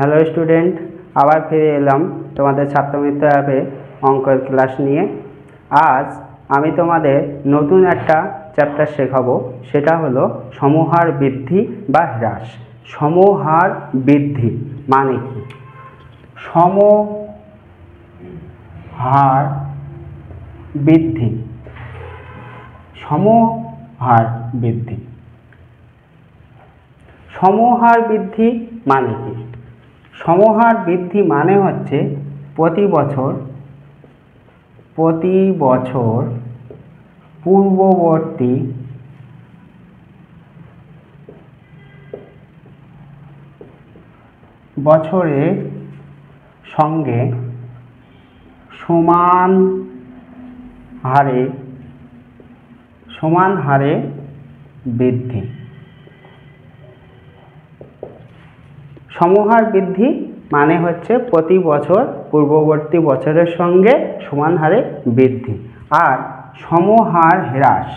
Hello student, আবার ফিরে এলাম তোমাদের ছাত্রমিত্র অ্যাপে অঙ্কের ক্লাস নিয়ে। আজ আমি তোমাদের নতুন একটা চ্যাপ্টার শেখাবো, সেটা হলো সমহার বৃদ্ধি বা হ্রাস। সমহার বৃদ্ধি মানে কি? সমহার বৃদ্ধি, সমহার বৃদ্ধি, সমহার বৃদ্ধি মানে কি? সমহার বৃদ্ধি মানে হচ্ছে প্রতি বছর পূর্ববর্তী বছরের সঙ্গে সমান হারে বৃদ্ধি। সমহার বৃদ্ধি মানে হচ্ছে প্রতি বছর পূর্ববর্তী বছরের সঙ্গে সমান হারে বৃদ্ধি। আর সমহার হ্রাস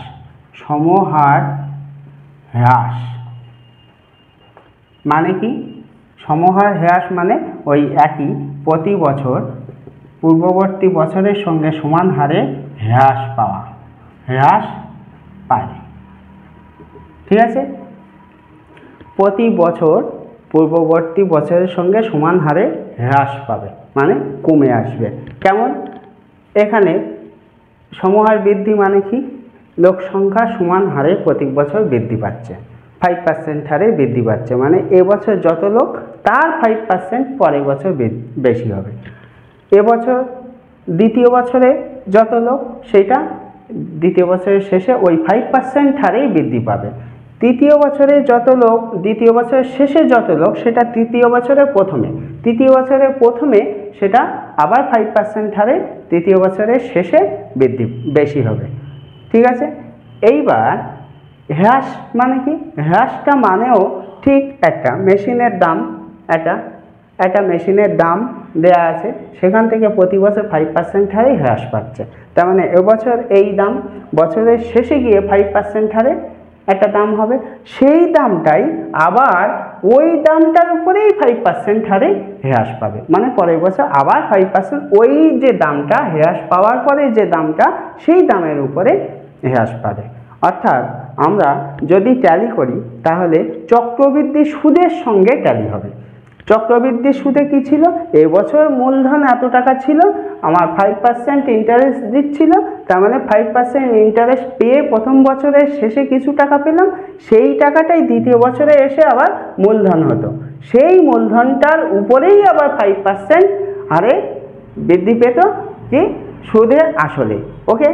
মানে কি? সমহার হ্রাস মানে ওই একই, প্রতি বছর পূর্ববর্তী বছরের সঙ্গে সমান হারে হ্রাস পায়। ঠিক আছে? প্রতি বছর পূর্ববর্তী বছরের সঙ্গে সমান হারে হ্রাস পাবে মানে কমে আসবে। কেমন? এখানে সমহার বৃদ্ধি মানে কি? লোক সংখ্যা সমান হারে প্রতি বছর বৃদ্ধি পাচ্ছে, 5% হারে বৃদ্ধি পাচ্ছে, মানে এবছর যত লোক তার 5% পরের বছর বেশি হবে। এবছর দ্বিতীয় বছরে যত লোক সেটা দ্বিতীয় বছরের শেষে ওই 5% হারেই বৃদ্ধি পাবে। তৃতীয় বছরে যত লোক দ্বিতীয় বছরের শেষে যত লোক সেটা তৃতীয় বছরের প্রথমে সেটা আবার 5% হারে তৃতীয় বছরের শেষে বৃদ্ধি বেশি হবে। ঠিক আছে? এইবার হ্রাস মানে কি? হ্রাসটা মানেও ঠিক একটা মেশিনের দাম, একটা মেশিনের দাম দেয়া আছে, সেখান থেকে প্রতি বছর 5% হারে হ্রাস পাচ্ছে। তার মানে এবছর এই দাম বছরের শেষে গিয়ে 5% হারে একটা দাম হবে, সেই দামটাই আবার ওই দামটার উপরেই 5% হারে হ্রাস পাবে, মানে পরের বছর আবার 5% ওই যে দামটা হ্রাস পাওয়ার পরে যে দামটা সেই দামের উপরে হ্রাস পাবে। অর্থাৎ আমরা যদি ট্যালি করি তাহলে চক্রবৃদ্ধি সুদের সঙ্গে ট্যালি হবে। চক্রবৃদ্ধি সুদে কি ছিল? এবছর মূলধন এত টাকা ছিল, আমার 5% ইন্টারেস্ট দিচ্ছিল, তার মানে 5% ইন্টারেস্ট পেয়ে প্রথম বছরের শেষে কিছু টাকা পেলাম, সেই টাকাটাই দ্বিতীয় বছরে এসে আবার মূলধন হতো, সেই মূলধনটার উপরেই আবার 5% হারে বৃদ্ধি পেত কি? সুদে আসলে। ওকে,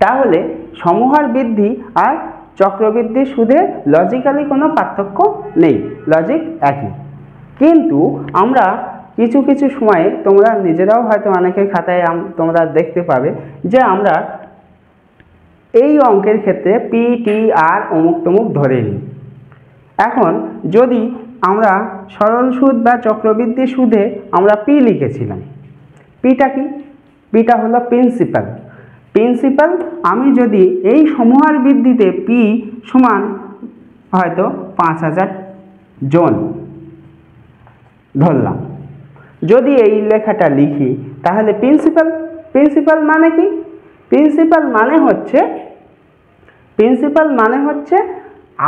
তাহলে সমহার বৃদ্ধি আর চক্রবৃদ্ধি সুদে লজিক্যালি কোনো পার্থক্য নেই, লজিক একই। কিন্তু আমরা কিছু সময়ে তোমরা নিজেরাও হয়তো অনেকের খাতায় তোমরা দেখতে পাবে যে আমরা এই অঙ্কের ক্ষেত্রে পি টি আর অমুক তমুক ধরে নিই। এখন যদি আমরা সরল সুদ বা চক্রবৃদ্ধি সুদে আমরা পি লিখেছিলাম, পিটা কি? পিটা হলো প্রিন্সিপাল। আমি যদি এই সমহার বৃদ্ধিতে পি সমান হয়তো 5000 জন ধরলাম, যদি এই লেখাটা লিখি তাহলে প্রিন্সিপাল মানে কি? প্রিন্সিপাল মানে হচ্ছে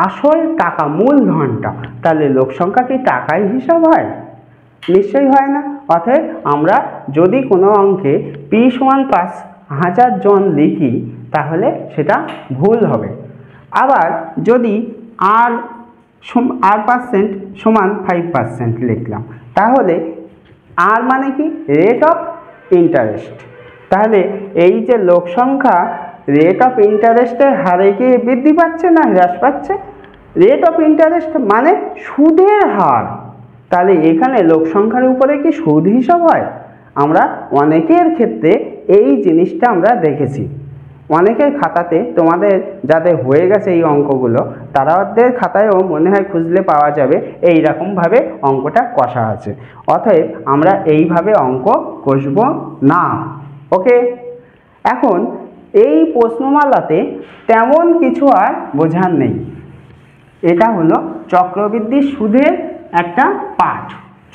আসল টাকা, মূলধনটা। তাহলে লোক সংখ্যা কি টাকায় হিসাব হয়? নিশ্চয়ই হয় না। অতএব আমরা যদি কোনো অঙ্কে পি সমান 5000 জন লিখি তাহলে সেটা ভুল হবে। আবার যদি আর পার্সেন্ট সমান 5% লিখলাম, তাহলে আর মানে কি? Rate of interest. তাহলে এই যে লোক সংখ্যা রেট অফ ইন্টারেস্টের হারে কি বৃদ্ধি পাচ্ছে না হ্রাস পাচ্ছে? রেট অফ ইন্টারেস্ট মানে সুদের হার। তাহলে এখানে লোক সংখ্যার উপরে কি সুদ হিসাব হয়? আমরা অনেকের ক্ষেত্রে এই জিনিসটা আমরা দেখেছি, অনেকের খাতাতে, তোমাদের যাদের হয়ে গেছে এই অঙ্কগুলো তাদের খাতায়ও মনে হয় খুঁজলে পাওয়া যাবে এই রকমভাবে অঙ্কটা কষা আছে। অতএব আমরা এইভাবে অঙ্ক কষব না। ওকে, এখন এই প্রশ্নমালাতে তেমন কিছু আর বোঝার নেই। এটা হলো চক্রবৃদ্ধি সুদের একটা পাঠ।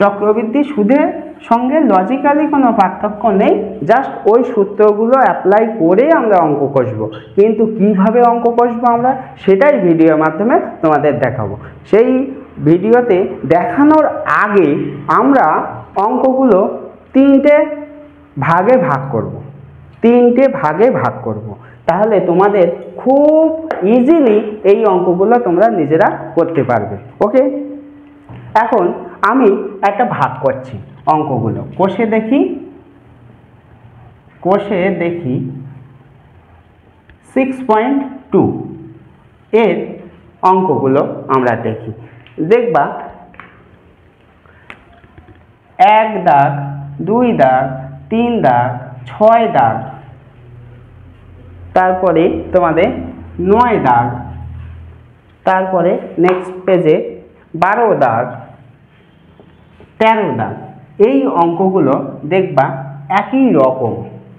চক্রবৃদ্ধি সুদের সঙ্গে লজিক্যালি কোনো পার্থক্য নেই, জাস্ট ওই সূত্রগুলো অ্যাপ্লাই করে আমরা অঙ্ক কষবো। কিন্তু কিভাবে অঙ্ক কষবো আমরা সেটাই ভিডিওর মাধ্যমে তোমাদের দেখাবো। সেই ভিডিওতে দেখানোর আগে আমরা অঙ্কগুলো তিনটে ভাগে ভাগ করব। তাহলে তোমাদের খুব ইজিলি এই অঙ্কগুলো তোমরা নিজেরা করতে পারবে। ওকে, এখন আমি একটা ভাগ করছি অঙ্কগুলো, কষে দেখি 6.2 এর অঙ্কগুলো আমরা দেখবা 1 দাগ, 2 দাগ, 3 দাগ, 6 দাগ, তারপরে তোমাদের 9 দাগ, তারপরে নেক্সট পেজে 12 দাগ, 13 দাগ। এই অঙ্কগুলো দেখবা একই রকম।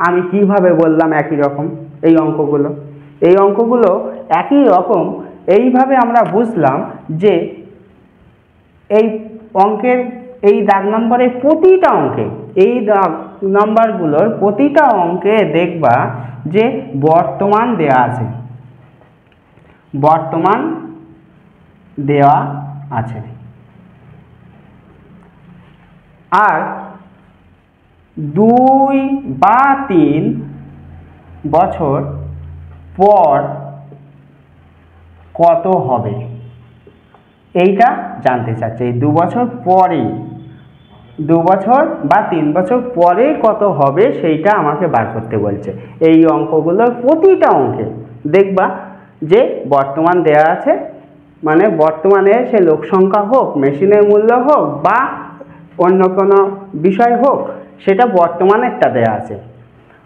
আমি কিভাবে বললাম একই রকম? এই অঙ্কগুলো একই রকম এইভাবে আমরা বুঝলাম যে এই অঙ্কের এই দাগ নম্বরের প্রতিটা অঙ্কে, এই দাগ নম্বরগুলোর প্রতিটা অঙ্কে দেখবা যে বর্তমান দেয়া আছে, আর 2 বা 3 বছর পর কত হবে এইটা জানতে চাচ্ছে। এই 2 বছর পরে, 2 বছর বা 3 বছর পরে কত হবে সেইটা আমাকে বার করতে বলছে। এই অঙ্কগুলোর প্রতিটা অঙ্কে দেখবা যে বর্তমান দেয়া আছে, মানে বর্তমানে সে লোক সংখ্যা হোক, মেশিনের মূল্য হোক বা অন্য কোনো বিষয় হোক, সেটা বর্তমানেরটা দেয়া আছে।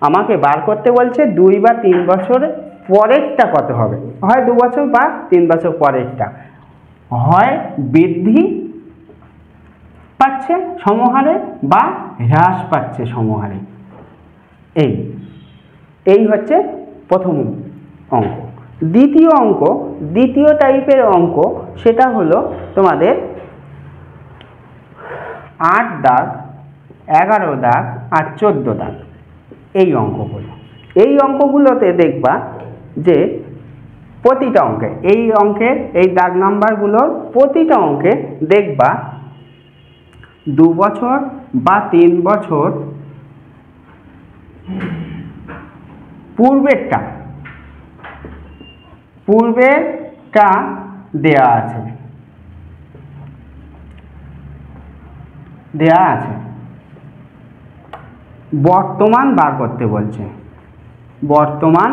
আমাকে বার করতে বলছে 2 বা 3 বছর পরেরটা কত হবে, হয় 2 বছর বা 3 বছর পরেরটা, হয় বৃদ্ধি পাচ্ছে সমহারে বা হ্রাস পাচ্ছে সমহারে। এই হচ্ছে প্রথম অঙ্ক। দ্বিতীয় টাইপের অঙ্ক সেটা হলো তোমাদের 8 দাগ, 11 দাগ আর 14 দাগ। এই অঙ্কগুলোতে দেখবা যে প্রতিটা অঙ্কে, এই দাগ নাম্বারগুলোর প্রতিটা অঙ্কে দেখবা 2 বছর বা 3 বছর পূর্বেরটা দেয়া আছে। বর্তমান বার করতে বলছে, বর্তমান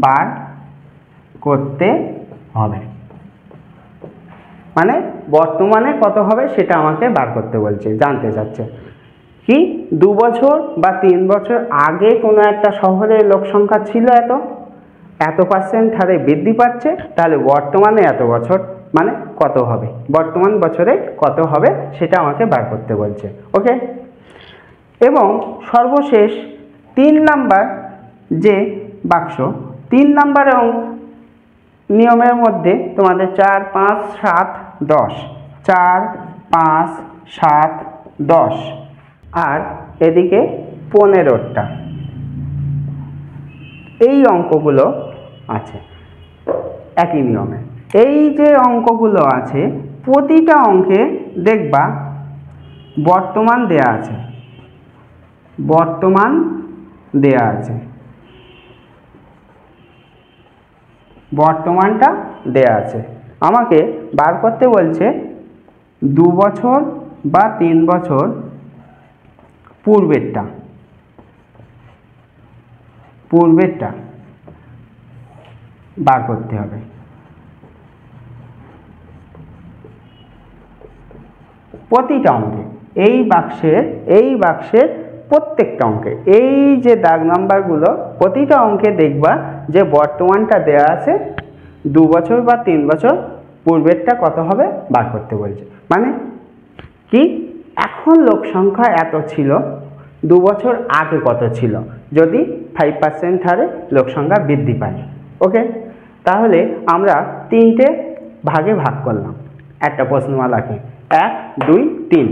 বার করতে হবে, মানে বর্তমানে কত হবে সেটা আমাকে বার করতে বলছে, জানতে চাচ্ছে। কি 2 বছর বা 3 বছর আগে কোনো একটা শহরের লোক সংখ্যা ছিল এত % হারে বৃদ্ধি পাচ্ছে, তাহলে বর্তমানে এত বছর মানে কত হবে, বর্তমান বছরে কত হবে সেটা আমাকে বার করতে বলছে। ওকে, এবং সর্বশেষ 3 নাম্বার যে বাক্স, 3 নাম্বারের নিয়মের মধ্যে তোমাদের 4, 5, 7, 10, 4, 5, 7, 10 আর এদিকে 15টা এই অঙ্কগুলো আছে একই নিয়মে। এই যে অঙ্কগুলো আছে প্রতিটা অঙ্কে দেখবা বর্তমান দেয়া আছে, বর্তমানটা দেয়া আছে। আমাকে বার করতে বলছে 2 বছর বা 3 বছর পূর্বেরটা বার করতে হবে। প্রতিটা অঙ্কে এই বাক্সের প্রত্যেকটা অঙ্কে এই যে দাগ নাম্বারগুলো প্রতিটা অঙ্কে দেখবা যে বর্তমানটা দেয়া আছে, 2 বছর বা 3 বছর পূর্বেরটা কত হবে বার করতে বলছে। মানে কি এখন লোক সংখ্যা এত ছিল, 2 বছর আগে কত ছিল যদি 5% হারে লোক সংখ্যা বৃদ্ধি পায়। ওকে, তাহলে আমরা 3টে ভাগে ভাগ করলাম একটা প্রশ্নমালাকে। 1 2 3।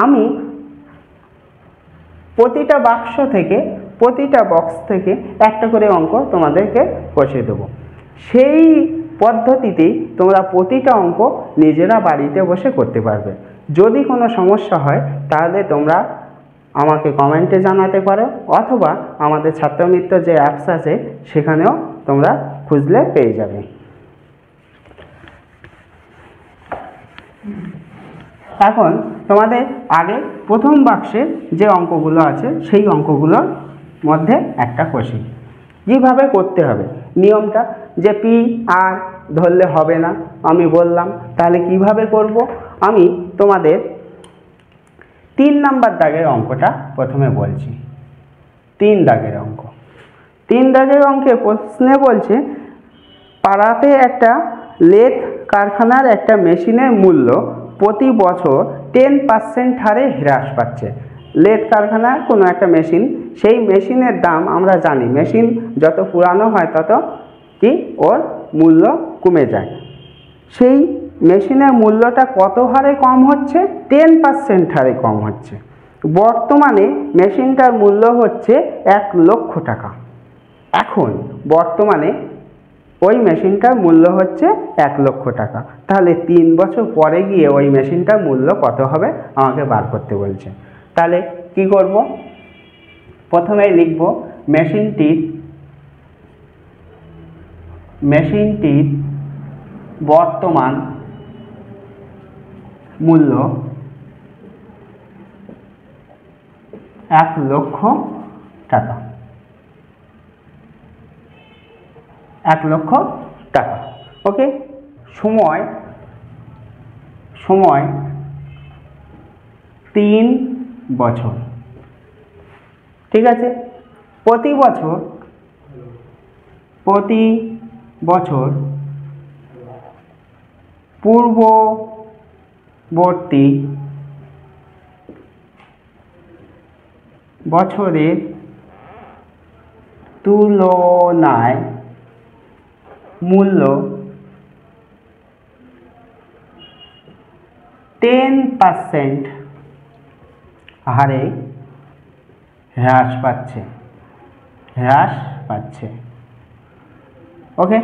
আমি প্রতিটা বাক্স থেকে প্রতিটা বক্স থেকে একটা করে অঙ্ক তোমাদেরকে কষিয়ে দেবো। সেই পদ্ধতিতেই তোমরা প্রতিটা অঙ্ক নিজেরা বাড়িতে বসে করতে পারবে। যদি কোনো সমস্যা হয় তাহলে তোমরা আমাকে কমেন্টে জানাতে পারো, অথবা আমাদের ছাত্রমিত্র যে অ্যাপস আছে সেখানেও তোমরা খুঁজলে পেয়ে যাবে। এখন তোমাদের আগে প্রথম বাক্সের যে অঙ্কগুলো আছে সেই অঙ্কগুলোর মধ্যে একটা কষি। কীভাবে করতে হবে নিয়মটা, যে পি আর ধরলে হবে না আমি বললাম, তাহলে কিভাবে করব আমি তোমাদের 3 নাম্বার দাগের অঙ্কটা প্রথমে বলছি। 3 দাগের অঙ্ক। 3 দাগের অঙ্কে প্রশ্নে বলছে পাড়াতে একটা লেথ কারখানার একটা মেশিনের মূল্য প্রতি বছর 10% হারে হ্রাস পাচ্ছে। লেথ কারখানার কোনো একটা মেশিন, সেই মেশিনের দাম আমরা জানি মেশিন যত পুরানো হয় তত কি ওর মূল্য কমে যায়। সেই মেশিনের মূল্যটা কত হারে কম হচ্ছে? 10% হারে কম হচ্ছে। বর্তমানে মেশিনটার মূল্য হচ্ছে 1 লক্ষ টাকা। এখন বর্তমানে ওই মেশিনটার মূল্য হচ্ছে 1 লক্ষ টাকা। তাহলে 3 বছর পরে গিয়ে ওই মেশিনটার মূল্য কত হবে আমাকে বার করতে বলছে। তাহলে কি করব? প্রথমে লিখব মেশিনটির বর্তমান মূল্য 1 লক্ষ টাকা। 1 লক্ষ টাকা। ওকে। সময় 3 বছর। ঠিক আছে। প্রতি বছর পূর্ববর্তী বছরের তুলনায় মূল্য 10% হারে হ্রাস পাচ্ছে। ওকে।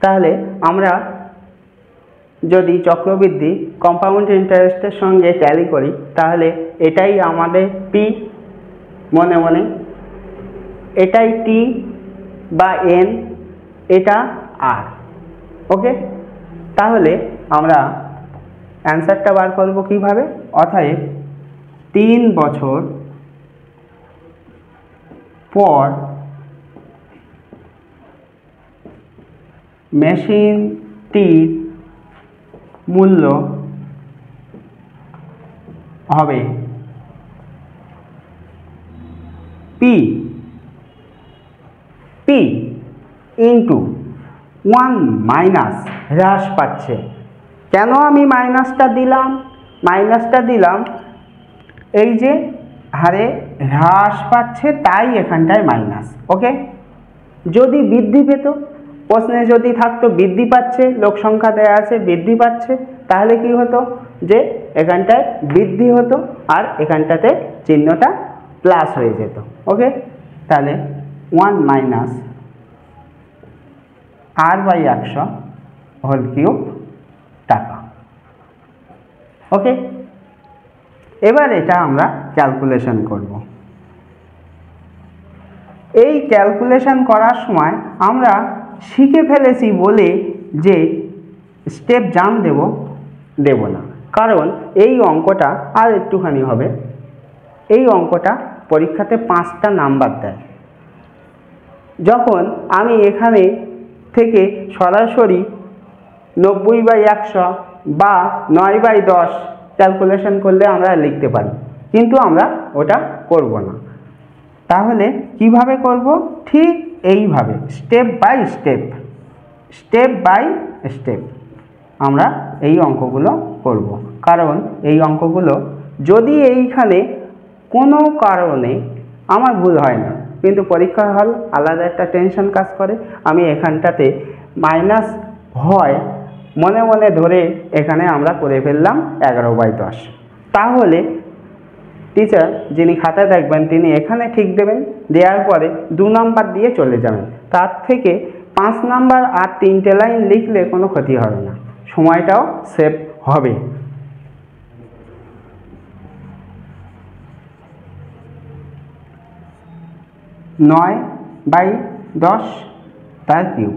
তাহলে আমরা যদি চক্রবৃদ্ধি কম্পাউন্ড ইন্টারেস্টের সঙ্গে ট্যালি করি তাহলে এটাই আমাদের পি, মনে মনে এটাই টি বা এন, এটা আর। ওকে। তাহলে আমরা অ্যান্সারটা বার করব কিভাবে? অতএব 3 বছর পর মেশিনটির মূল্য হবে পি ইন্টু 1 মাইনাস হ্রাস পাচ্ছে। কেন আমি মাইনাসটা দিলাম? এই যে হারে হ্রাস পাচ্ছে তাই এখানটায় মাইনাস। ওকে। যদি বৃদ্ধি পেত, প্রশ্নে যদি থাকতো বৃদ্ধি পাচ্ছে, লোক সংখ্যা দেয়া আছে বৃদ্ধি পাচ্ছে, তাহলে কি হতো যে এখানটায় বৃদ্ধি হতো আর এখানটাতে চিহ্নটা প্লাস হয়ে যেত। ওকে। তাহলে 1 মাইনাস r/100 হোল কিউব টাকা। ওকে। এবার এটা আমরা ক্যালকুলেশন করব। এই ক্যালকুলেশন করার সময় আমরা শিখে ফেলেছি বলে যে স্টেপ জাম্প দেব না, কারণ এই অঙ্কটা আর একটুখানি হবে। এই অঙ্কটা পরীক্ষাতে 5টা নাম্বার দেয়। যখন আমি এখানে থেকে সরাসরি 90/100 বা 9/10 ক্যালকুলেশন করলে আমরা লিখতে পারি, কিন্তু আমরা ওটা করব না। তাহলে কিভাবে করব? ঠিক এইভাবে স্টেপ বাই স্টেপ আমরা এই অঙ্কগুলো করব। কারণ এই অঙ্কগুলো যদি এইখানে কোনো কারণে আমার ভুল হয় না, কিন্তু পরীক্ষার হল আলাদা একটা টেনশন কাজ করে। আমি এখানটাতে মাইনাস হয় মনে মনে ধরে এখানে আমরা করে ফেললাম 11/10। তাহলে টিচার যিনি খাতা দেখবেন তিনি এখানে ঠিক দেবেন, দেওয়ার পরে 2 নাম্বার দিয়ে চলে যাবেন। তার থেকে 5 নাম্বার আর 3টে লাইন লিখলে কোনো ক্ষতি হবে না, সময়টাও সেভ হবে। নয় বাই 10 তার কিউব।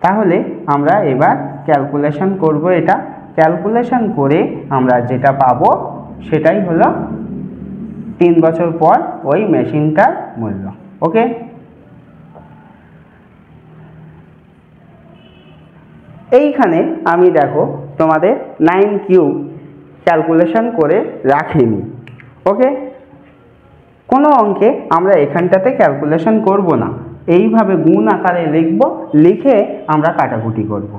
তাহলে আমরা এবার ক্যালকুলেশন করব। এটা ক্যালকুলেশন করে আমরা যেটা পাবো সেটাই হলো 3 বছর পর ওই মেশিনটার মূল্য। ওকে, এইখানে আমি দেখো তোমাদের 9 কিউব ক্যালকুলেশন করে রাখিনি। ওকে, কোনো অঙ্কে আমরা এখানটাতে ক্যালকুলেশন করব না, এইভাবে গুণ আকারে লিখব, লিখে আমরা কাটাকুটি করব।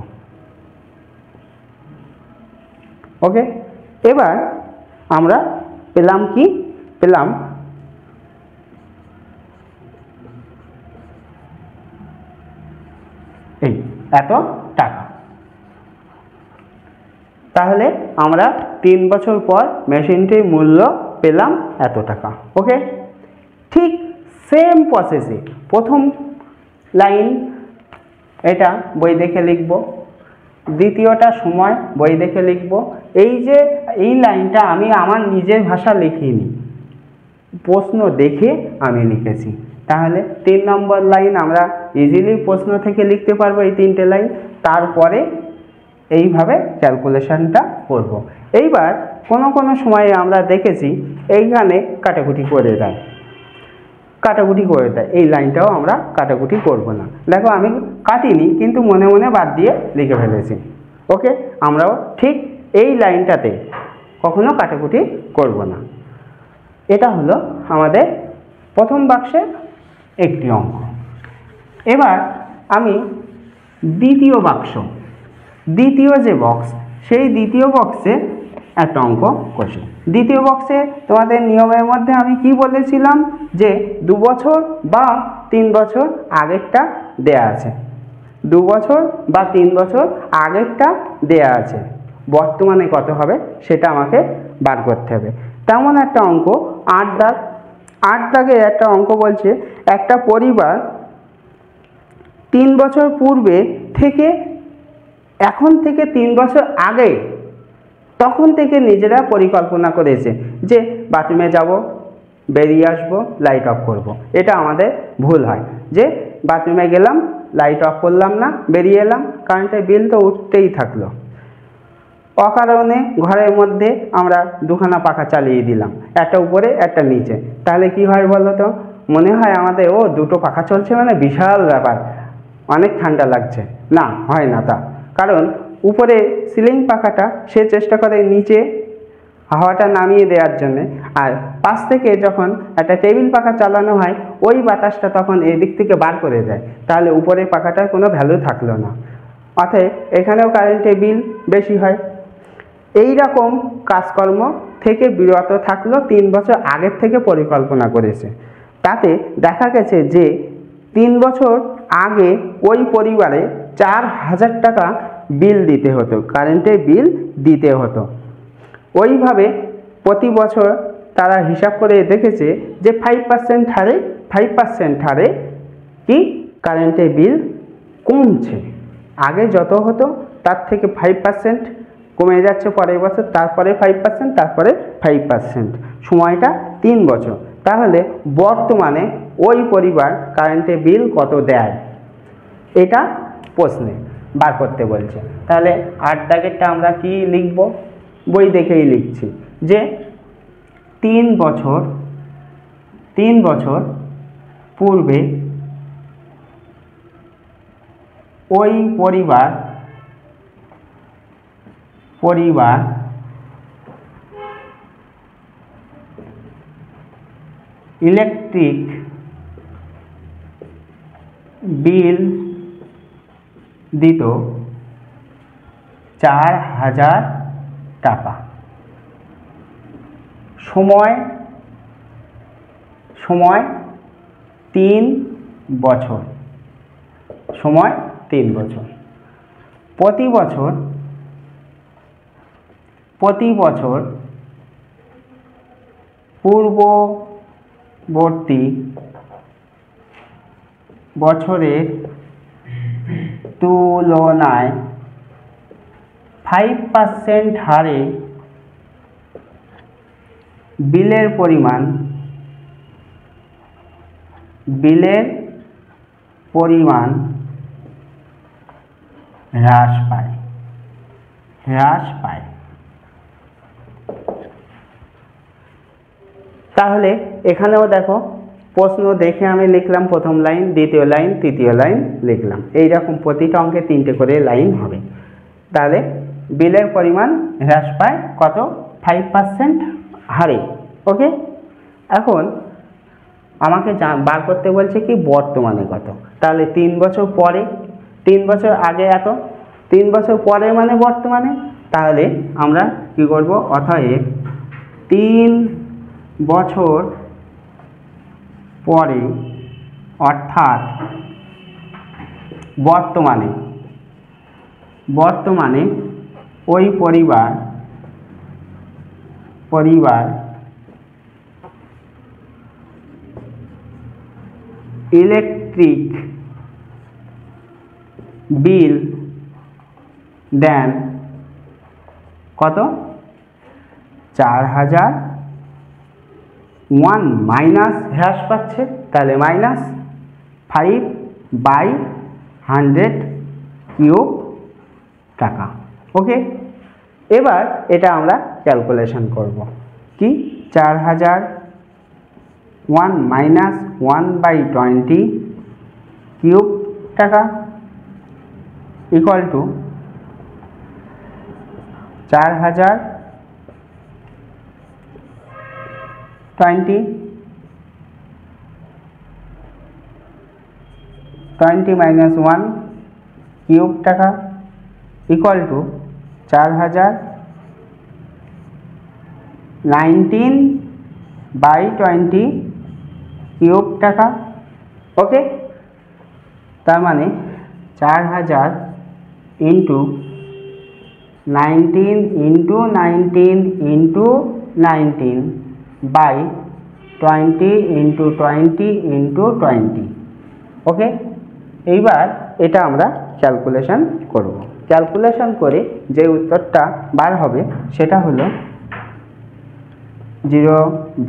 ওকে, এবার আমরা পেলাম কি, পেলাম এই এত টাকা। তাহলে আমরা 3 বছর পর মেশিনটির মূল্য পেলাম এত টাকা। ওকে, ঠিক সেম প্রসেসে প্রথম লাইন এটা বই দেখে লিখব, দ্বিতীয়টা সময় বই দেখে লিখব। এই যে এই লাইনটা আমি আমার নিজের ভাষা লিখিনি, প্রশ্ন দেখে আমি লিখেছি। তাহলে 3 নম্বর লাইন আমরা ইজিলি প্রশ্ন থেকে লিখতে পারবো এই 3টে লাইন। তারপরে এইভাবে ক্যালকুলেশনটা করব। এইবার কোনো সময়ে আমরা দেখেছি এইখানে কাটাকুটি করে দেয়, কাটাকুটি করে দেয়, এই লাইনটাও আমরা কাটাকুটি করব না। দেখো আমি কাটিনি কিন্তু মনে মনে বাদ দিয়ে লিখে ফেলেছি। ওকে, আমরাও ঠিক এই লাইনটাতে কখনো কাটাকুটি করব না। এটা হলো আমাদের প্রথম বাক্সের একটি অঙ্ক। এবার আমি দ্বিতীয় বাক্স, দ্বিতীয় যে বক্স, সেই দ্বিতীয় বক্সে একটা অঙ্ক কষি। দ্বিতীয় বক্সে তোমাদের নিয়মের মধ্যে আমি কি বলেছিলাম যে 2 বছর বা 3 বছর আগেরটা দেয়া আছে, 2 বছর বা 3 বছর আগেরটা দেয়া আছে, বর্তমানে কত হবে সেটা আমাকে বার করতে হবে। তেমন একটা অঙ্ক 8 দাগ, 8 দাগে একটা অঙ্ক বলছে একটা পরিবার 3 বছর পূর্বে থেকে এখন থেকে 3 বছর আগে তখন থেকে নিজেরা পরিকল্পনা করেছে যে বাথরুমে যাব, বেরিয়ে আসবো, লাইট অফ করব। এটা আমাদের ভুল হয় যে বাথরুমে গেলাম, লাইট অফ করলাম না, বেরিয়ে এলাম, কারেন্টের বিল তো উঠতেই থাকলো। অকারণে ঘরের মধ্যে আমরা 2খানা পাখা চালিয়ে দিলাম, একটা উপরে একটা নিচে, তাহলে কি হয় বলো তো? মনে হয় আমাদের 2টো পাখা চলছে মানে বিশাল ব্যাপার, অনেক ঠান্ডা লাগছে। না, হয় না তা, কারণ উপরে সিলিং পাখাটা সে চেষ্টা করে নিচে হাওয়াটা নামিয়ে দেওয়ার জন্যে, আর পাশ থেকে যখন একটা টেবিল পাখা চালানো হয় ওই বাতাসটা তখন এই দিক থেকে বার করে দেয়, তাহলে উপরের পাখাটার কোনো ভ্যালু থাকলো না। অতএব এখানেও কারেন্টের বিল বেশি হয়। এই রকম কাজকর্ম থেকে বিরত থাকলো, 3 বছর আগের থেকে পরিকল্পনা করেছে। তাতে দেখা গেছে যে 3 বছর আগে ওই পরিবারে 4000 টাকা বিল দিতে হতো, কারেন্টের বিল দিতে হতো। ওইভাবে প্রতি বছর তারা হিসাব করে দেখেছে যে 5% হারে কি কারেন্টের বিল কমছে। আগে যত হতো তার থেকে 5% কমে যাচ্ছে পরের বছর, তারপরে 5%, তারপরে 5%, সময়টা 3 বছর। তাহলে বর্তমানে ওই পরিবার কারেন্টের বিল কত দেয় এটা প্রশ্নে বার করতে বলছে। তাহলে 8 দাগেরটা আমরা কি লিখব? বই দেখেই লিখছি যে 3 বছর পূর্বে ওই পরিবার ইলেকট্রিক বিল দিত 4000 টাকা। সময় 3 বছর, সময় 3 বছর। প্রতি বছর পূর্ববর্তী বছরের তুলনায় 5% হারে বিলের পরিমাণ হ্রাস পায়। তাহলে এখানেও দেখো প্রশ্ন দেখে আমি লিখলাম প্রথম লাইন, দ্বিতীয় লাইন, তৃতীয় লাইন লিখলাম। এইরকম প্রতিটা অঙ্কে 3টে করে লাইন হবে। তাহলে বিলের পরিমাণ হ্রাস পায় কত? 5% হারে। ওকে, এখন আমাকে বার করতে বলছে কি বর্তমানে কত। তাহলে 3 বছর পরে, 3 বছর আগে এত, 3 বছর পরে মানে বর্তমানে। তাহলে আমরা কি করব? অতএব 3 বছর পরে অর্থাৎ বর্তমানে ওই পরিবার ইলেকট্রিক বিল দেন কত? 4001 মাইনাস হ্রাস পাচ্ছে, তাহলে -5/100 কিউব টাকা। ওকে, এবার এটা আমরা ক্যালকুলেশন করব। কি? 4001 মাইনাস 1/20 কিউব টাকা ইকুয়াল টু 4020 মাইনাস 1 কিউব টাকা ইকুয়াল টু 4019/20 কিউব টাকা। ওকে, তার মানে 4000 into 19 into 19 into 19 by 20 into 20 into 20। Okay, এইবার এটা আমরা ক্যালকুলেশন করব। ক্যালকুলেশন করে যে উত্তরটা বার হবে সেটা হলো 0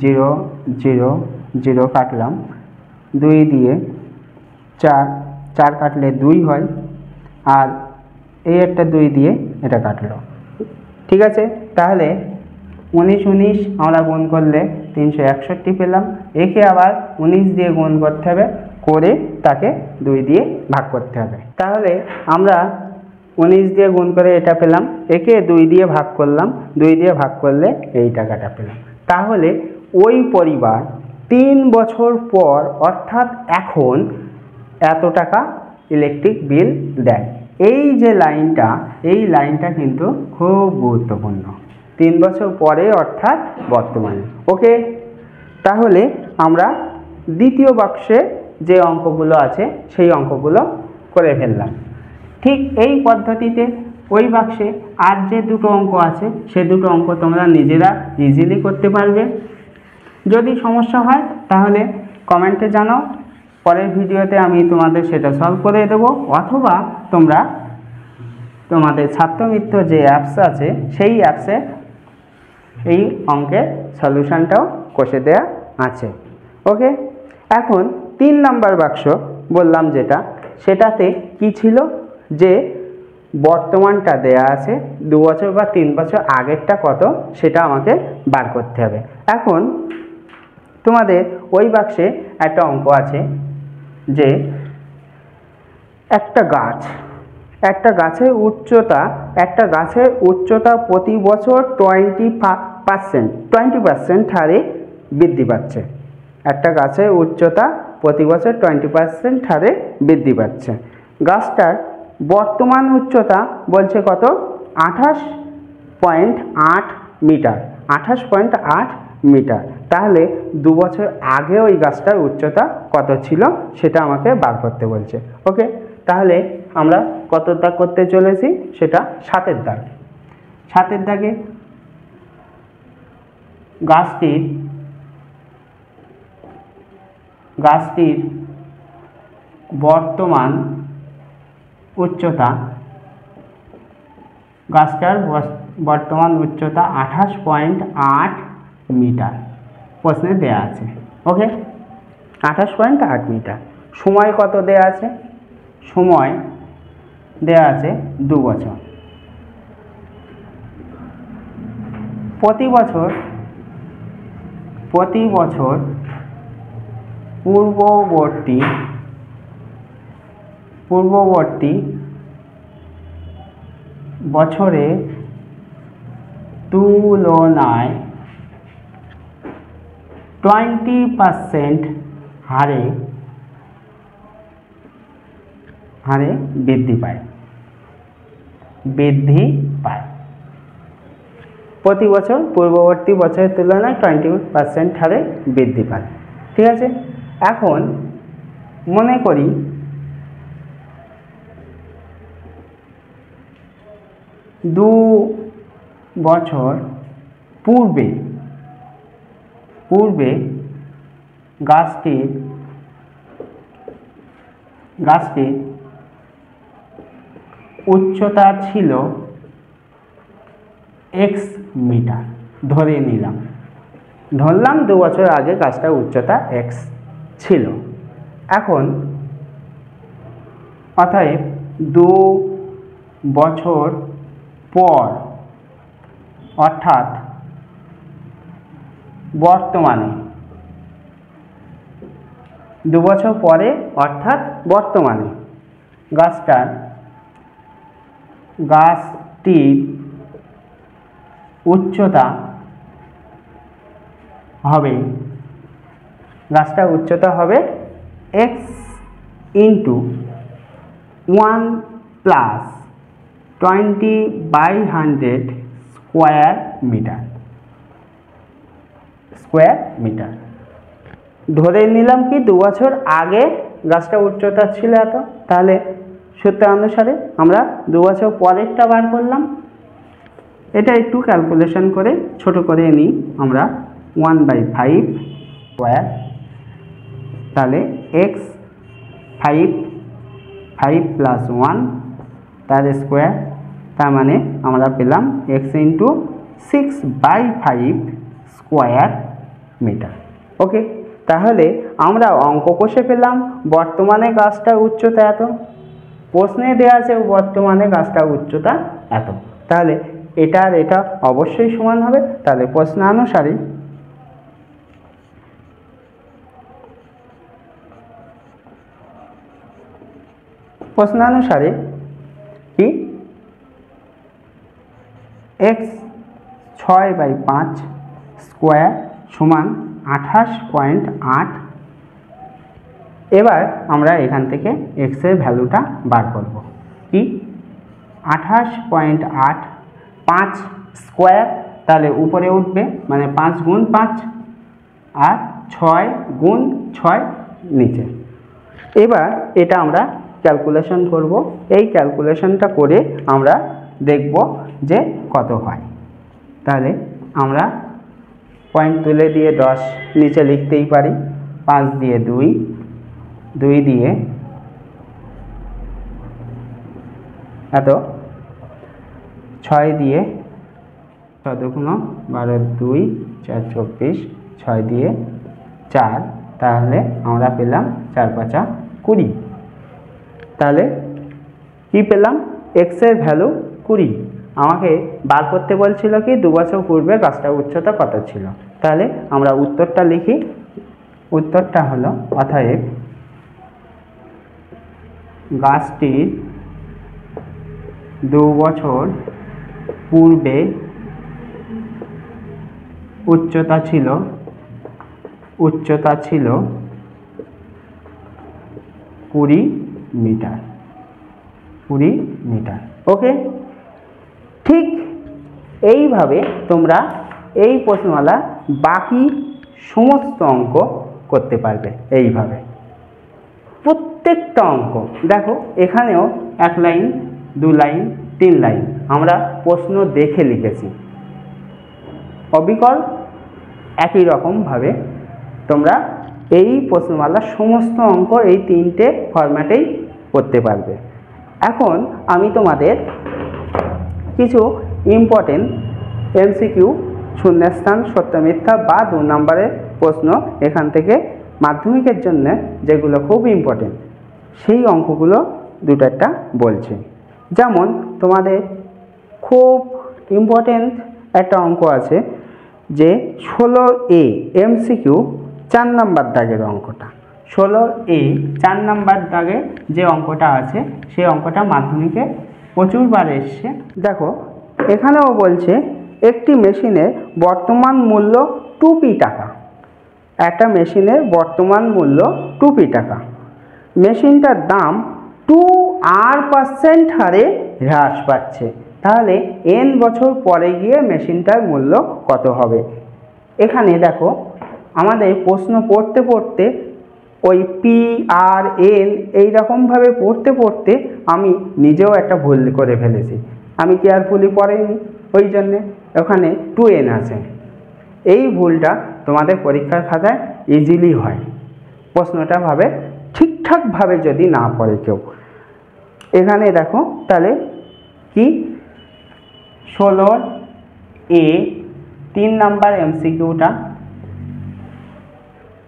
0 0 0 কাটলাম, 2 দিয়ে 4 কাটলে 2 হয়, আর এই একটা 2 দিয়ে এটা কাটলো। ঠিক আছে, তাহলে 19 19 আমরা গুণ করলে 361 পেলাম। একে আবার 19 দিয়ে গুণ করতে হবে, করে তাকে 2 দিয়ে ভাগ করতে হবে। তাহলে আমরা 19 দিয়ে গুণ করে এটা পেলাম, একে 2 দিয়ে ভাগ করলাম, 2 দিয়ে ভাগ করলে এই টাকাটা পেলাম। তাহলে ওই পরিবার 3 বছর পর অর্থাৎ এখন এত টাকা ইলেকট্রিক বিল দেয়। এই যে লাইনটা, এই লাইনটা কিন্তু খুব গুরুত্বপূর্ণ। 3 বছর পরে অর্থাৎ বর্তমানে। ওকে, তাহলে আমরা দ্বিতীয় বাক্সে যে অঙ্কগুলো আছে সেই অঙ্কগুলো করে ফেললাম। ঠিক এই পদ্ধতিতে ওই বাক্সে আর যে দুটো অঙ্ক আছে সে দুটো অঙ্ক তোমরা নিজেরা ইজিলি করতে পারবে। যদি সমস্যা হয় তাহলে কমেন্টে জানাও, পরের ভিডিওতে আমি তোমাদের সেটা সলভ করে দেবো, অথবা তোমরা তোমাদের ছাত্রমিত্র যে অ্যাপস আছে সেই অ্যাপসে এই অঙ্কের সলিউশনটাও কষে দেয়া আছে। ওকে, এখন 3 নাম্বার বাক্স বললাম যেটা, সেটাতে কি ছিল যে বর্তমানটা দেয়া আছে, 2 বছর বা 3 বছর আগেরটা কত সেটা আমাকে বার করতে হবে। এখন তোমাদের ওই বাক্সে একটা অঙ্ক আছে যে একটা গাছের উচ্চতা প্রতি বছর 20% হারে বৃদ্ধি পাচ্ছে। একটা গাছের উচ্চতা প্রতি বছর 20% হারে বৃদ্ধি পাচ্ছে। গাছটার বর্তমান উচ্চতা বলছে কত? 28.8 মিটার। 28.8 মিটার। তাহলে 2 বছর আগে ওই গাছটার উচ্চতা কত ছিল সেটা আমাকে বার করতে বলছে। ওকে, তাহলে আমরা কত দাগ করতে চলেছি, সেটা 7 দাগ। 7 দাগে গাছটির বর্তমান উচ্চতা, গাছটার বর্তমান উচ্চতা 28.8 মিটার প্রশ্নে দেয়া আছে। ওকে, 28.8 মিটার। সময় কত দেয়া আছে? সময় দেয়া আছে 2 বছর। প্রতি বছর পূর্ববর্তী বছরে তুলনায় 20% হারে বৃদ্ধি পায়। প্রতি বছর পূর্ববর্তী বছরের তুলনায় 20% হারে বৃদ্ধি পায়। ঠিক আছে, এখন মনে করি দু বছর পূর্বে গাছটির উচ্চতা ছিল x মিটার। ধরলাম 2 বছর আগে গাছটার উচ্চতা x ছিল। এখন অতএব 2 বছর পর, অর্থাৎ বর্তমানে 2 বছর পরে, অর্থাৎ বর্তমানে গাছটির উচ্চতা হবে x into 1 plus 20/100 square metre. ধরে নিলাম কি 2 বছর আগে গাছটা উচ্চতা ছিল এত, তাহলে সূত্র অনুসারে আমরা 2 বছর পরেরটা বার করলাম। এটা একটু ক্যালকুলেশন করে ছোট করে নিই আমরা। 1/5 স্কোয়ার, তাহলে x 5 প্লাস 1 তার স্কোয়ার, তার মানে আমরা পেলাম x ইন্টু 6/5 স্কোয়ার মিটার। ওকে, তাহলে আমরা অঙ্ক কষে পেলাম বর্তমানে গাছটার উচ্চতা এত, প্রশ্নে দেওয়া আছে বর্তমানে গাছটার উচ্চতা এত, তাহলে এটা আর এটা অবশ্যই সমান হবে। তাহলে প্রশ্নানুসারে কি x 6/5 স্কোয়ার সমান 28.8। এবার আমরা এখান থেকে x এর ভ্যালুটা বার করব। কি 28.8, 5 স্কোয়ার, তাহলে উপরে উঠবে, মানে 5 গুণ 5, আর 6 গুণ 6 নিচে। এবার এটা আমরা ক্যালকুলেশন করব। এই ক্যালকুলেশনটা করে আমরা দেখব যে কত হয়। তাহলে আমরা পয়েন্ট তুলে দিয়ে 10 নিচে লিখতেই পারি, 5 দিয়ে 2, 2 দিয়ে এত, 6 দিয়ে 6 দুগুণ 12, 2 4 24, 6 দিয়ে 4, তাহলে আমরা পেলাম 4 5 20। তাহলে কি পেলাম? x এর ভ্যালু 20। আমাকে বার করতে বলছিল কি 2 বছর পূর্বে গাছটার উচ্চতা কত ছিল। তাহলে আমরা উত্তরটা লিখি। উত্তরটা হলো, অতএব গাছটির 2 বছর পূর্বে উচ্চতা ছিল 20 মিটার। ওকে, ঠিক এইভাবে তোমরা এই প্রশ্নমালা বাকি সমস্ত অঙ্ক করতে পারবে এইভাবে। প্রত্যেকটা অঙ্ক দেখো, এখানেও 1 লাইন 2 লাইন 3 লাইন আমরা প্রশ্ন দেখে লিখেছি। অবিকল একই রকমভাবে তোমরা এই প্রশ্নমালার সমস্ত অঙ্ক এই 3টে ফরম্যাটেই করতে পারবে। এখন আমি তোমাদের কিছু ইম্পর্টেন্ট এমসিকিউ, শূন্যস্থান, সত্য মিথ্যা বা 2 নম্বরের প্রশ্ন এখান থেকে মাধ্যমিকের জন্য যেগুলো খুব ইম্পর্টেন্ট সেই অঙ্কগুলো 2-4টা বলছি। যেমন তোমাদের খুব ইম্পর্টেন্ট একটা অঙ্ক আছে যে 16A এমসিকিউ 4 নম্বর দাগের অঙ্কটা। 16A 4 নম্বর দাগে যে অঙ্কটা আছে সেই অঙ্কটা মাধ্যমিকে প্রচুরবার এসছে। দেখো, এখানেও বলছে একটি মেশিনের বর্তমান মূল্য 2p টাকা। একটা মেশিনের বর্তমান মূল্য 2p টাকা। মেশিনটার দাম 2r% হারে হ্রাস পাচ্ছে। তাহলে n বছর পরে গিয়ে মেশিনটার মূল্য কত হবে? এখানে দেখো, আমাদের প্রশ্ন পড়তে পড়তে ওই PRN এইরকমভাবে পড়তে পড়তে আমি নিজেও একটা ভুল করে ফেলেছি। আমি কেয়ারফুলি পড়েনি, ওই জন্যে ওখানে 2n আছে। এই ভুলটা তোমাদের পরীক্ষার খাতায় ইজিলি হয়। প্রশ্নটা ভাবে ঠিকঠাকভাবে যদি না পড়ে কেউ। এখানে দেখো তাহলে কি 16A 3 নম্বর এমসিকিউটা,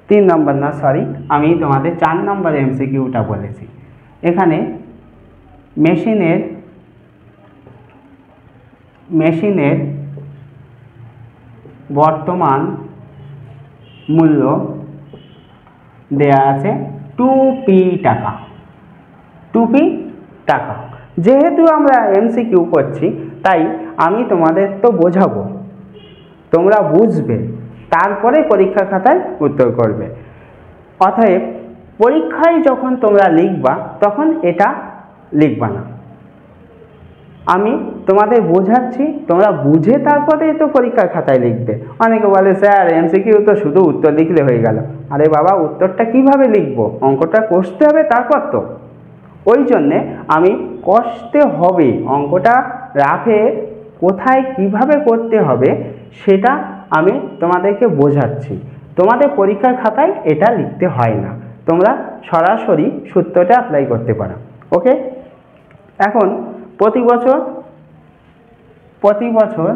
3 নম্বর না, সরি, আমি তোমাদের 4 নম্বর এমসিকিউটা বলেছি। এখানে মেশিনের বর্তমান মূল্য দেয়া আছে 2p টাকা। 2p টাকা। যেহেতু আমরা এমসিকিউ করছি তাই আমি তোমাদের তো বোঝাবো, তোমরা বুঝবে, তারপরে পরীক্ষা খাতায় উত্তর করবে। অতএব পরীক্ষায় যখন তোমরা লিখবা তখন এটা লিখবা না। আমি তোমাদের বোঝাচ্ছি, তোমরা বুঝে তারপরে তো পরীক্ষার খাতায় লিখবে। অনেকে বলে স্যার এমসিকিউ তো শুধু উত্তর লিখলে হয়ে গেল। আরে বাবা, উত্তরটা কিভাবে লিখবো? অঙ্কটা কষতে হবে তারপর তো। ওই জন্যে আমি কষতে হবে, অঙ্কটা রাফে কোথায় কিভাবে করতে হবে সেটা আমি তোমাদেরকে বোঝাচ্ছি। তোমাদের পরীক্ষার খাতায় এটা লিখতে হয় না, তোমরা সরাসরি সূত্রটা অ্যাপ্লাই করতে পারো। ওকে, এখন প্রতি বছর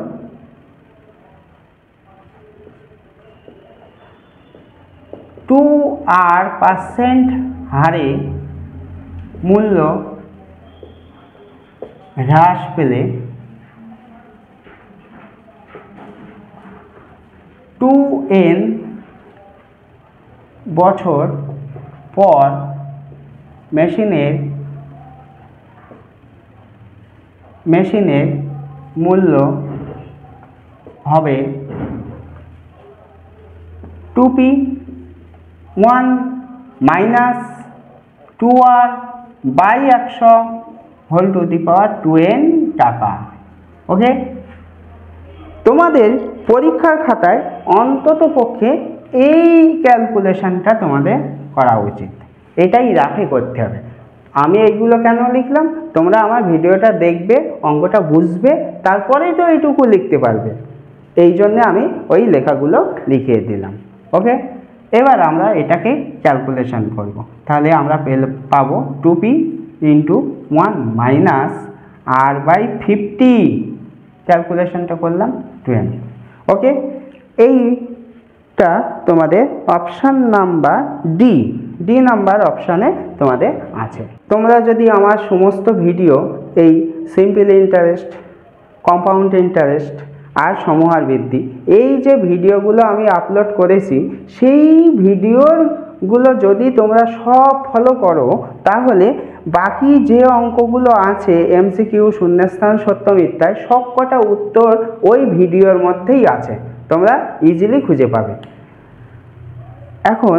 2r% হারে মূল্য হ্রাস পেলে 2n বছর পর মেশিনের মূল্য হবে 2p 1 minus 2r/100 whole to the power 2n টাকা। ওকে, তোমাদের পরীক্ষার খাতায় অন্তত পক্ষে এই ক্যালকুলেশনটা তোমাদের করা উচিত। এটাই রাফে করতে হবে। আমি এইগুলো কেন লিখলাম, তোমরা আমার ভিডিওটা দেখবে, অঙ্কটা বুঝবে, তারপরেই তো এইটুকু লিখতে পারবে। এই জন্যে আমি ওই লেখাগুলো লিখিয়ে দিলাম। ওকে, এবার আমরা এটাকে ক্যালকুলেশন করব। তাহলে আমরা পাবো 2p × 1 minus r/50, ক্যালকুলেশনটা করলাম 2n। ওকে, এইটা তোমাদের অপশান নাম্বার ডি নাম্বার অপশানে তোমাদের আছে। তোমরা যদি আমার সমস্ত ভিডিও এই সিম্পল ইন্টারেস্ট, কম্পাউন্ড ইন্টারেস্ট আর সমহার বৃদ্ধি, এই যে ভিডিওগুলো আমি আপলোড করেছি, সেই ভিডিওগুলো যদি তোমরা সব ফলো করো তাহলে বাকি যে অঙ্কগুলো আছে এমসিকিউ, শূন্যস্থান, সত্য মিথ্যায়, সব কটা উত্তর ওই ভিডিওর মধ্যেই আছে, তোমরা ইজিলি খুঁজে পাবে। এখন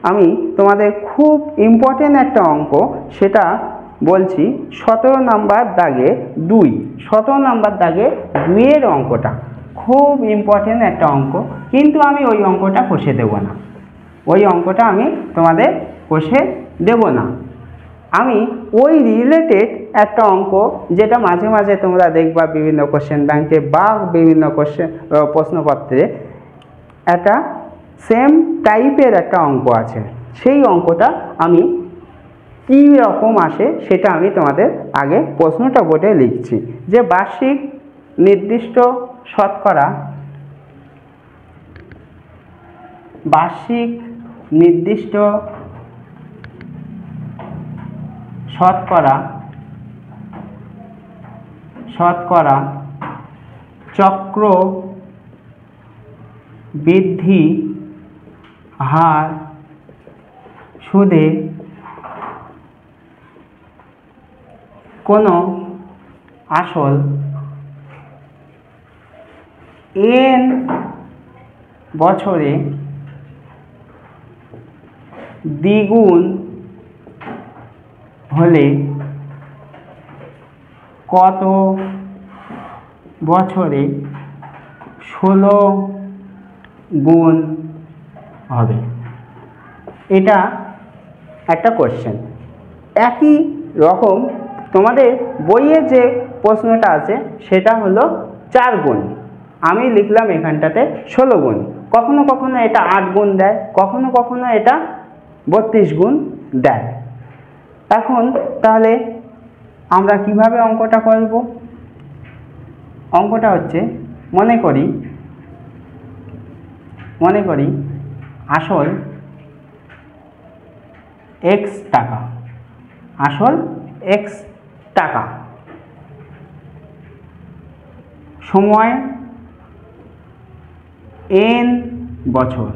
আমি তোমাদের খুব ইম্পর্টেন্ট একটা অঙ্ক সেটা বলছি। 17 নাম্বার দাগে 2, 17 নাম্বার দাগে 2 এর অঙ্কটা খুব ইম্পর্টেন্ট একটা অঙ্ক, কিন্তু আমি ওই অঙ্কটা কষে দেব না, ওই অঙ্কটা আমি তোমাদের কষে দেব না। আমি ওই রিলেটেড একটা অঙ্ক, যেটা মাঝে মাঝে তোমরা দেখবা বিভিন্ন কোশ্চেন ব্যাংকে বা বিভিন্ন প্রশ্নপত্রে একটা সেম টাইপের একটা অঙ্ক আছে, সেই অঙ্কটা আমি কী রকম আসে সেটা আমি তোমাদের আগে প্রশ্নটা বোর্ডে লিখছি। যে বার্ষিক নির্দিষ্ট শতকরা, বার্ষিক নির্দিষ্ট শতকরা চক্র বৃদ্ধি হার সুদে কোনো আসল n বছরে দ্বিগুণ হলে কত বছরে 16 গুণ হবে? এটা একটা কোশ্চেন। একই রকম তোমাদের বইয়ে যে প্রশ্নটা আছে সেটা হলো 4 গুণ, আমি লিখলাম এখানটাতে 16 গুণ। কখনো কখনো এটা 8 গুণ দেয়, কখনো কখনো এটা 32 গুণ দেয়। এখন তাহলে আমরা কিভাবে অঙ্কটা করব? অঙ্কটা হচ্ছে, মনে করি আসল x টাকা, আসল x টাকা, সময় n বছর,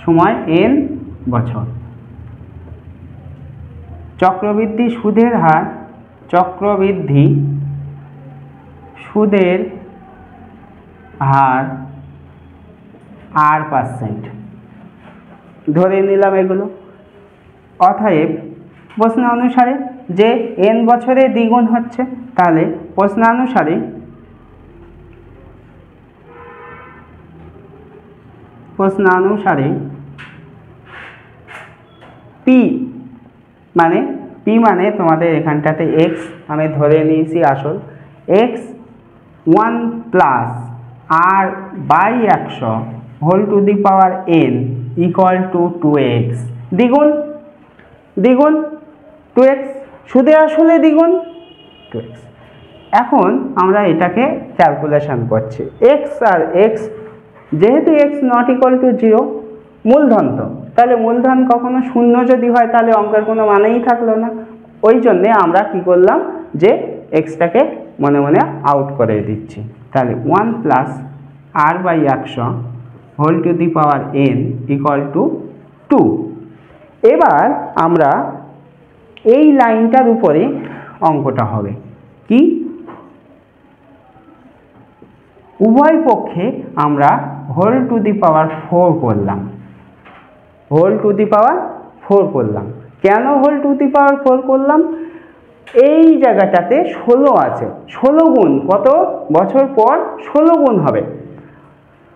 সময় n বছর, চক্রবৃদ্ধি সুদের হার, চক্রবৃদ্ধি সুদের হার R% ধরে নিলাম এগুলো। অতএব প্রশ্ন অনুসারে যে n বছরে দ্বিগুণ হচ্ছে, তাহলে প্রশ্নানুসারে p মানে তোমাদের এখানটাতে x আমি ধরে নিয়েছি আসল, x 1 plus r/100 whole to the power n equal to 2x, দ্বিগুণ 2x, সুদে আসলে দ্বিগুণ 2x। এখন আমরা এটাকে ক্যালকুলেশন করছি, x আর x, যেহেতু x নট ইকুয়াল টু 0 মূলধন, তো তাহলে মূলধন কখনো শূন্য যদি হয় তাহলে অঙ্কের কোনো মানেই থাকলো না। ওই জন্যে আমরা কি করলাম, যে এক্সটাকে মনে মনে আউট করে দিচ্ছি। তাহলে 1 plus r/100 whole to the power n equal to 2। এবার আমরা এই লাইনটার উপরে অঙ্কটা হবে কি, উভয় পক্ষে আমরা হোল টু দি পাওয়ার 4 করলাম, হোল টু দি পাওয়ার 4 করলাম। কেন হোল টু দি পাওয়ার 4 করলাম? এই জায়গাটাতে 16 আছে, 16 গুণ কত বছর পর 16 গুণ হবে।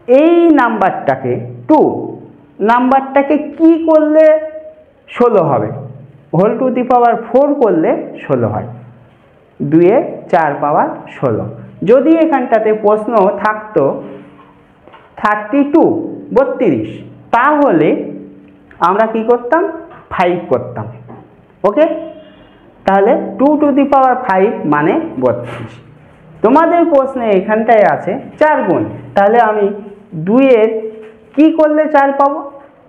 এই নাম্বারটাকে 2 নাম্বারটাকে কি করলে 16 হবে? হোল টু দি পাওয়ার 4 করলে 16 হয়, 2 এর 4 পাওয়ার 16। যদি এখানটাতে প্রশ্ন থাকতো 32 তাহলে আমরা কি করতাম, 5 করতাম। ওকে, তাহলে 2 টু দি পাওয়ার 5 মানে 32। তোমাদের প্রশ্নে এখানটায় আছে 4 গুণ, তাহলে আমি 2 এর কি করলে 4 পাবো?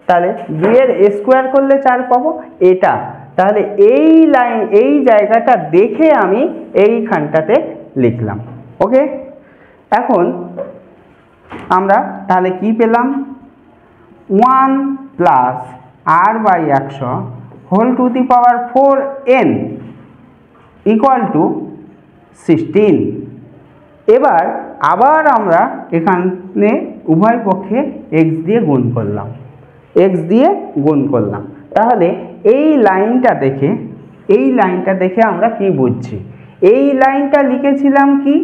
তাহলে 2 এর স্কোয়ার করলে 4 পাবো, এটা। তাহলে এই লাইন, এই জায়গাটা দেখে আমি এইখানটাতে লিখলাম। ওকে, এখন আমরা তাহলে কি পেলাম, 1 plus r/100 whole to the power 4n equal to 16। এবার আবার আমরা এখানে উভয় পক্ষে x দিয়ে গুণ করলাম, তাহলে এই লাইনটা দেখে আমরা কি বুঝছি, এই লাইনটা লিখেছিলাম কি,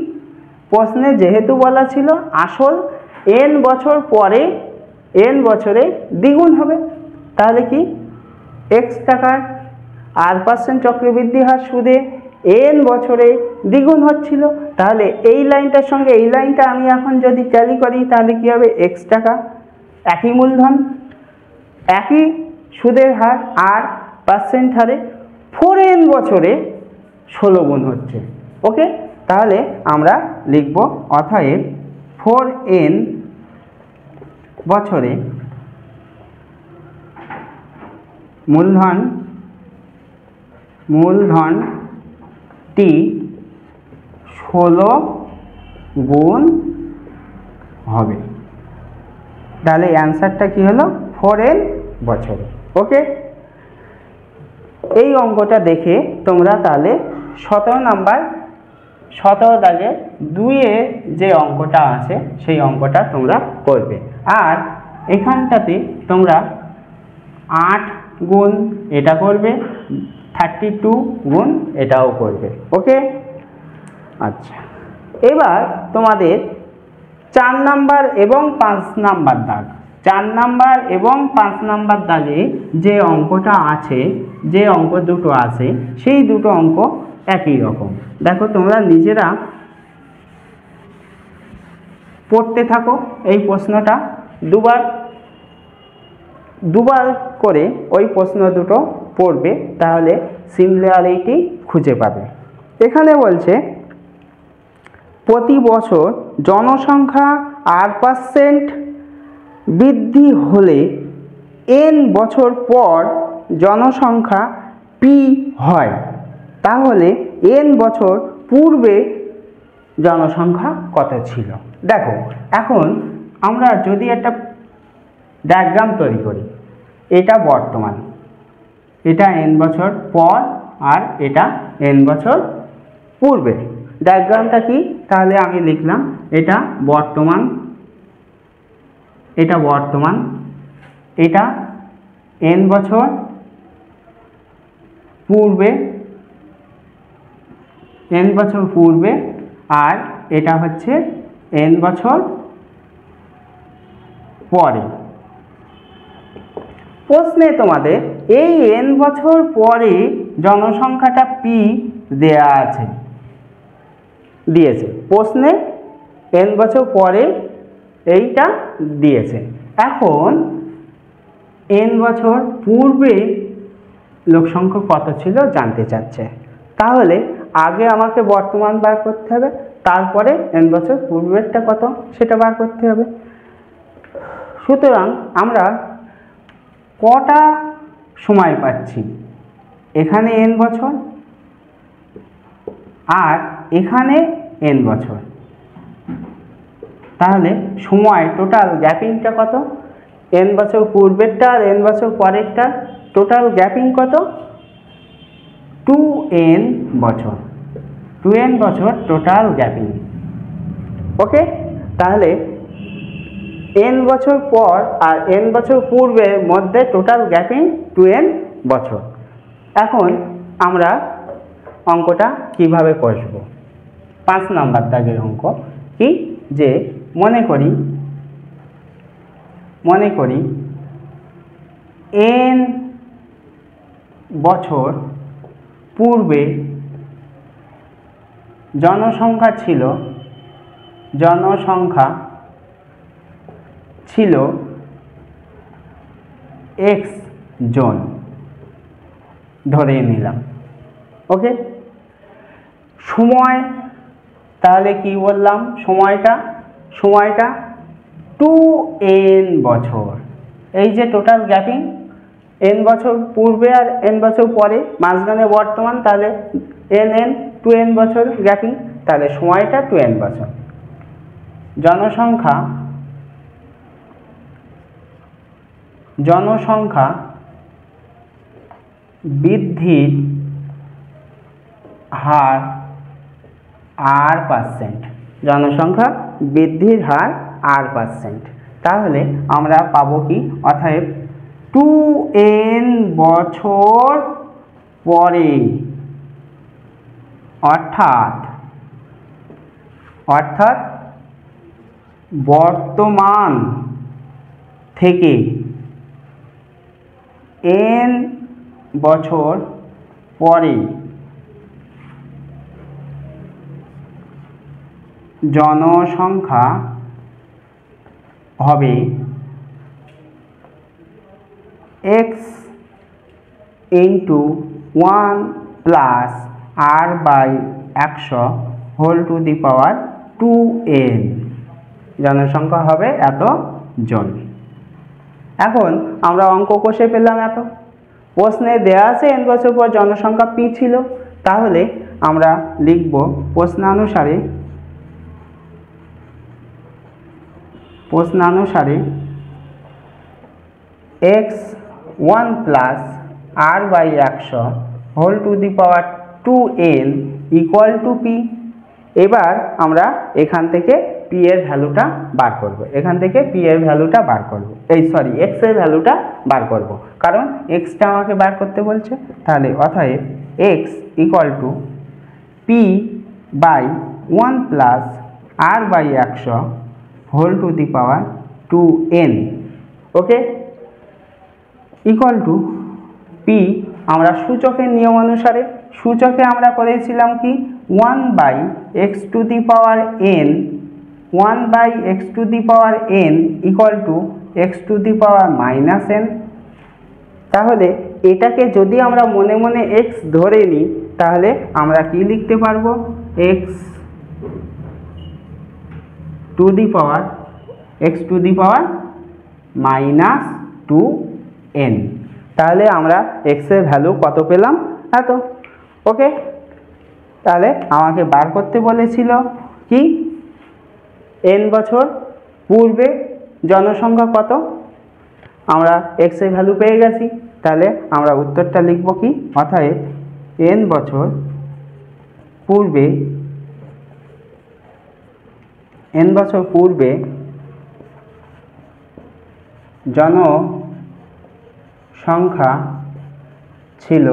প্রশ্নে যেহেতু বলা ছিল আসল n বছর পরে n বছরে দ্বিগুণ হবে। তাহলে কি x টাকার r% চক্রবৃদ্ধি হার সুদে n বছরে দ্বিগুণ হচ্ছিল। তাহলে এই লাইনটার সঙ্গে এই লাইনটা আমি এখন যদি ট্যালি করি তাহলে কি হবে, x টাকা একই মূলধন একই সুদের হার r% হারে 4n বছরে 16 গুণ হচ্ছে। ওকে, তাহলে আমরা লিখব অতএব 4n বছরে মূলধনটি 16 গুণ হবে। তাহলে অ্যান্সারটা কি হলো, 4n বছরে। ওকে, এই অঙ্কটা দেখে তোমরা তাহলে 17 নাম্বার 17 দাগে 2-এ যে অঙ্কটা আছে সেই অঙ্কটা তোমরা করবে। আর এখানটাতে তোমরা 8 গুণ এটা করবে, 32 গুণ এটাও করবে। ওকে, আচ্ছা, এবার তোমাদের 4 নাম্বার এবং 5 নাম্বার দাগ, 4 নাম্বার এবং 5 নাম্বার দাগে যে অঙ্কটা আছে, যে অঙ্ক দুটো আছে সেই দুটো অঙ্ক একই রকম। দেখো তোমরা নিজেরা পড়তে থাকো, এই প্রশ্নটা দুবার করে ওই প্রশ্ন দুটো পড়বে, তাহলে সিমিলারিটি খুঁজে পাবে। এখানে বলছে প্রতি বছর জনসংখ্যা r% বৃদ্ধি হলে n বছর পর জনসংখ্যা p হয়, তাহলে n বছর পূর্বে জনসংখ্যা কত ছিল। দেখো এখন আমরা যদি একটা ডায়াগ্রাম তৈরি করি, এটা বর্তমান, এটা n বছর পর আর এটা n বছর পূর্বে। ডায়াগ্রামটা কি, তাহলে আমি লিখলাম এটা বর্তমান, এটা বর্তমান, এটা n বছর পূর্বে, n বছর পূর্বে, আর এটা হচ্ছে n বছর পরে। প্রশ্নে তোমাদের এই n বছর পরে জনসংখ্যাটা p দেয়া আছে, দিয়েছে প্রশ্নে n বছর পরে এইটা দিয়েছে। এখন n বছর পূর্বে লোকসংখ্যা কত ছিল জানতে চাচ্ছে, তাহলে আগে আমাকে বর্তমান বার করতে হবে, তারপরে n বছর পূর্বেরটা কত সেটা বার করতে হবে। সুতরাং আমরা কটা সময় পাচ্ছি, এখানে n বছর আর এখানে n বছর, তাহলে সময় টোটাল গ্যাপিংটা কত, n বছর পূর্বেরটা আর n বছর পরেরটা টোটাল গ্যাপিং কত, 2n বছর, 2n বছর টোটাল গ্যাপিং। ওকে, তাহলে n বছর পর আর n বছর পূর্বের মধ্যে টোটাল গ্যাপিং 2n বছর। এখন আমরা অঙ্কটা কিভাবে কষব, 5 নাম্বার দাগের অঙ্ক কি, যে মনে করি n বছর পূর্বে জনসংখ্যা ছিল x জন ধরে নিলাম। ওকে, সময় তাহলে কি বললাম, সময়টা 2n বছর, এই যে টোটাল গ্যাপিং n বছর পূর্বে আর n বছর পরে, মাঝখানে বর্তমান, তাহলে n 2n বছর গ্যাপিং, তাহলে সময়টা 2n বছর। জনসংখ্যা বৃদ্ধির হার r%, জনসংখ্যা বৃদ্ধির হার r%, তাহলে আমরা পাবো কি, অতএব 2n বছর পরে, অর্থাৎ বর্তমান থেকে n বছর পরে জনসংখ্যা হবে x into 1 plus r by 100 whole to the power 2n। জনসংখ্যা হবে এত জন। এখন আমরা অঙ্ক কষে পেলাম এত। প্রশ্নে দেয়া আছে n বছর পর জনসংখ্যা p ছিল, তাহলে আমরা লিখব প্রশ্নানুসারে x 1 plus r by 100 whole to the power 2n equal to p। এবার আমরা এখান থেকে p এর ভ্যালুটা বার করব, এখান থেকে p এর ভ্যালুটা বার করব, x এর ভ্যালুটা বার করব, কারণ xটা আমাকে বার করতে বলছে। তাহলে অতএব x equal to p by 1 plus r by 100 whole to the power 2n, okay, equal to p। আমরা সূচকের নিয়ম অনুসারে সূচকে আমরা করেছিলাম কি 1 by x to the power n, 1 by x to the power n equal to x to the power minus n। তাহলে এটাকে যদি আমরা মনে মনে x ধরে নিই, তাহলে আমরা কি লিখতে পারবো, x to the power minus 2n। তাহলে আমরা x এর ভ্যালু কত পেলাম, এত, ওকে। তাহলে আমাকে বার করতে বলেছিল কি n বছর পূর্বে জনসংখ্যা কত, আমরা x এর ভ্যালু পেয়ে গেছি। তাহলে আমরা উত্তরটা লিখব কি, অতএব n বছর পূর্বে জনসংখ্যা ছিল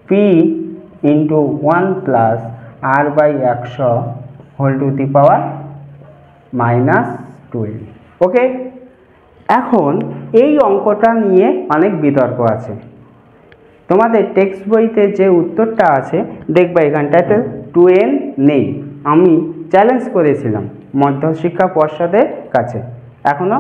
p into 1 plus r by 100 whole to the power minus 2n, okay. এখন এই অঙ্কটা নিয়ে অনেক বিতর্ক আছে। তোমাদের টেক্সট বইতে যে উত্তরটা আছে দেখবে এখানটাতে 2n নেই। আমি চ্যালেঞ্জ করেছিলাম মধ্যশিক্ষা পর্ষদের কাছে, এখনও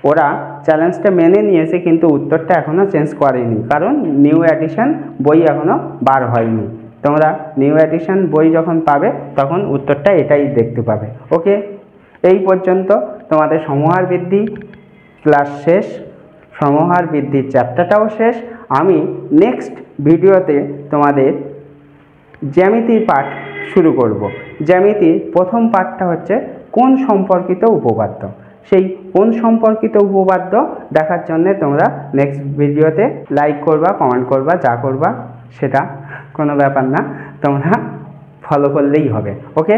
ওরা চ্যালেঞ্জটা মেনে নিয়েছে, কিন্তু উত্তরটা এখনও চেঞ্জ করেনি, কারণ নিউ এডিশন বই এখনও বার হয়নি। তোমরা নিউ এডিশন বই যখন পাবে তখন উত্তরটা এটাই দেখতে পাবে, ওকে। এই পর্যন্ত তোমাদের সমহার বৃদ্ধি ক্লাস শেষ, সমহার বৃদ্ধির চ্যাপ্টারটাও শেষ। আমি নেক্সট ভিডিওতে তোমাদের জ্যামিতির পাঠ শুরু করব। জ্যামিতির প্রথম পাঠটা হচ্ছে কোণ সম্পর্কিত উপপাদ্য। সেই কোণ সম্পর্কিত উপপাদ্য দেখার জন্য তোমরা নেক্সট ভিডিওতে লাইক করবা, কমেন্ট করবা, যা করবা সেটা কোনো ব্যাপার না, তোমরা ফলো করলেই হবে, ওকে।